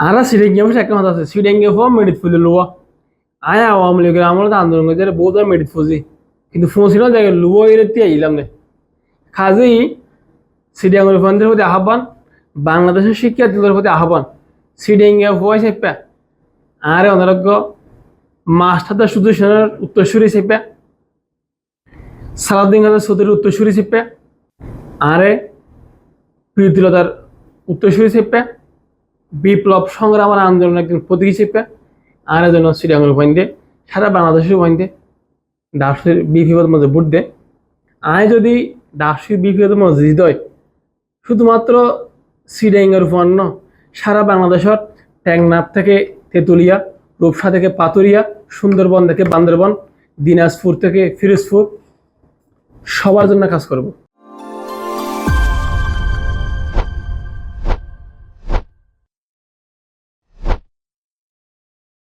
আর seeding একটা কথা আছে সিডিং মেডিট ফুলে লুয়া আয় আওয়ামী লীগের আমলে আন্দোলন করে বহুত মেডিট ফুজি কিন্তু ফুঁসি না দেখে লুয়া এরতি আইলাম নে কাজেই সিডিং ফন্ডের প্রতি আহ্বান বাংলাদেশের শিক্ষার্থীদের প্রতি আহ্বান সিডিং হওয়াই চেপে আরে অনারোগ্য মাস্টারদের সুদূষণের উত্তরসূরি চেপে সালাউদ্দিন খানের সৌদির উত্তরসূরি চেপে আরে প্রীতিলতার উত্তরসূরি চেপে বিপ্লব সংগ্রামের আন্দোলন একজন প্রতীকী চেপে আর এজন্য শ্রীরাঙ্গুল পয়েন্টে সারা বাংলাদেশের পয়েন্টে ডাকসুর বিপিএর মধ্যে ভোট দেয় আয় যদি ডাকসুর বিপিএর মধ্যে জিত হয় শুধুমাত্র শ্রীরাঙ্গের উপর ন সারা বাংলাদেশের টেকনাফ থেকে তেঁতুলিয়া রূপসা থেকে পাতুরিয়া সুন্দরবন থেকে বান্দরবন দিনাজপুর থেকে ফিরোজপুর সবার জন্য কাজ করব।